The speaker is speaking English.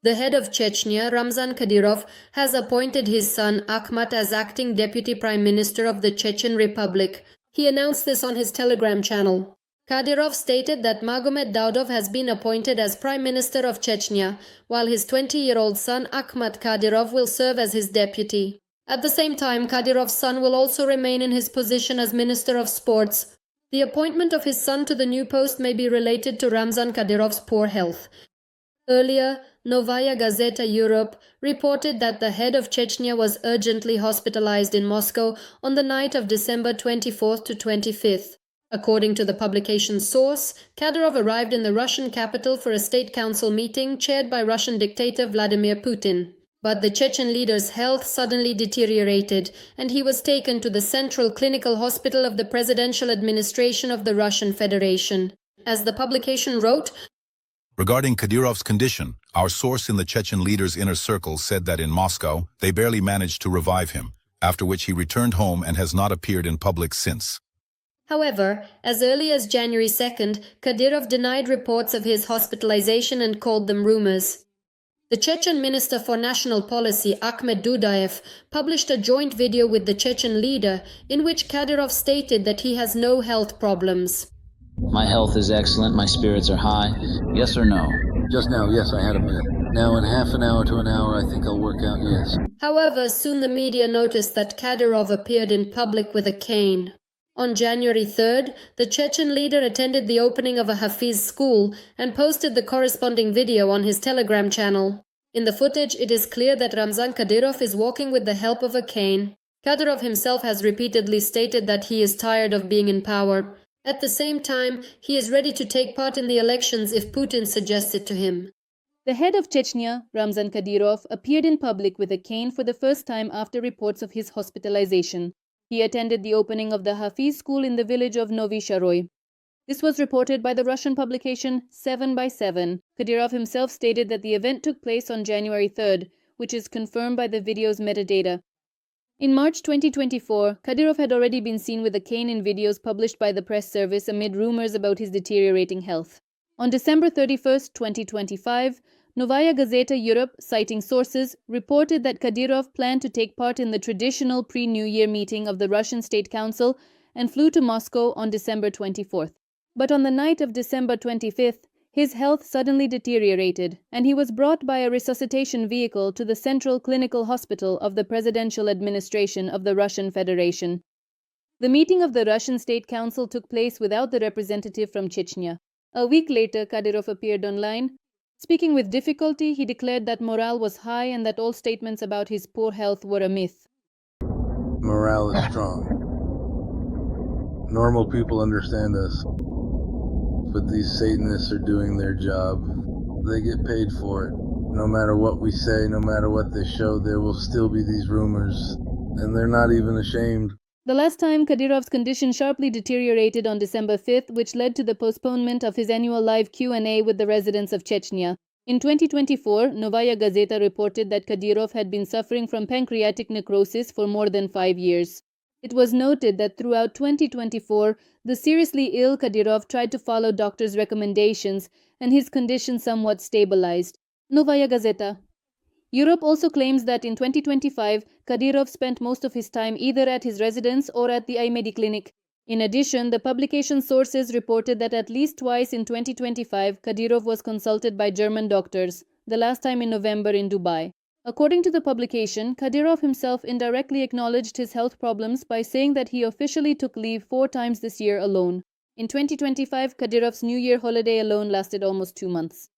The head of Chechnya, Ramzan Kadyrov, has appointed his son Akhmat as acting deputy prime minister of the Chechen Republic. He announced this on his Telegram channel. Kadyrov stated that Magomed Daudov has been appointed as prime minister of Chechnya, while his 20-year-old son Akhmat Kadyrov will serve as his deputy. At the same time, Kadyrov's son will also remain in his position as Minister of Sports. The appointment of his son to the new post may be related to Ramzan Kadyrov's poor health. Earlier, Novaya Gazeta Europe reported that the head of Chechnya was urgently hospitalized in Moscow on the night of December 24th to 25th. According to the publication's source, Kadyrov arrived in the Russian capital for a state council meeting chaired by Russian dictator Vladimir Putin. But the Chechen leader's health suddenly deteriorated, and he was taken to the Central Clinical Hospital of the Presidential Administration of the Russian Federation. As the publication wrote, regarding Kadyrov's condition, our source in the Chechen leader's inner circle said that in Moscow, they barely managed to revive him, after which he returned home and has not appeared in public since. However, as early as January 2nd, Kadyrov denied reports of his hospitalization and called them rumors. The Chechen Minister for National Policy, Ahmed Dudayev, published a joint video with the Chechen leader in which Kadyrov stated that he has no health problems. My health is excellent, my spirits are high. Yes or no? Just now, yes, I had a bit. Now in half an hour to an hour, I think I'll work out, yes. However, soon the media noticed that Kadyrov appeared in public with a cane. On January 3rd, the Chechen leader attended the opening of a Hafiz school and posted the corresponding video on his Telegram channel. In the footage, it is clear that Ramzan Kadyrov is walking with the help of a cane. Kadyrov himself has repeatedly stated that he is tired of being in power. At the same time, he is ready to take part in the elections if Putin suggests it to him. The head of Chechnya, Ramzan Kadyrov, appeared in public with a cane for the first time after reports of his hospitalization. He attended the opening of the Hafiz school in the village of Novy Sharoy. This was reported by the Russian publication 7/7. Kadyrov himself stated that the event took place on January 3rd, which is confirmed by the video's metadata. In March 2024, Kadyrov had already been seen with a cane in videos published by the press service amid rumors about his deteriorating health. On December 31st, 2025, Novaya Gazeta Europe, citing sources, reported that Kadyrov planned to take part in the traditional pre-New Year meeting of the Russian State Council and flew to Moscow on December 24th. But on the night of December 25th, his health suddenly deteriorated, and he was brought by a resuscitation vehicle to the Central Clinical Hospital of the Presidential Administration of the Russian Federation. The meeting of the Russian State Council took place without the representative from Chechnya. A week later, Kadyrov appeared online. Speaking with difficulty, he declared that morale was high and that all statements about his poor health were a myth. Morale is strong. Normal people understand us. But these Satanists are doing their job. They get paid for it. No matter what we say, no matter what they show, there will still be these rumors. And they're not even ashamed. The last time Kadyrov's condition sharply deteriorated on December 5th, which led to the postponement of his annual live Q&A with the residents of Chechnya. In 2024, Novaya Gazeta reported that Kadyrov had been suffering from pancreatic necrosis for more than 5 years. It was noted that throughout 2024, the seriously ill Kadyrov tried to follow doctors' recommendations and his condition somewhat stabilized. Novaya Gazeta. Europe also claims that in 2025, Kadyrov spent most of his time either at his residence or at the iMedi clinic. In addition, the publication's sources reported that at least twice in 2025, Kadyrov was consulted by German doctors, the last time in November in Dubai. According to the publication, Kadyrov himself indirectly acknowledged his health problems by saying that he officially took leave 4 times this year alone. In 2025, Kadyrov's New Year holiday alone lasted almost 2 months.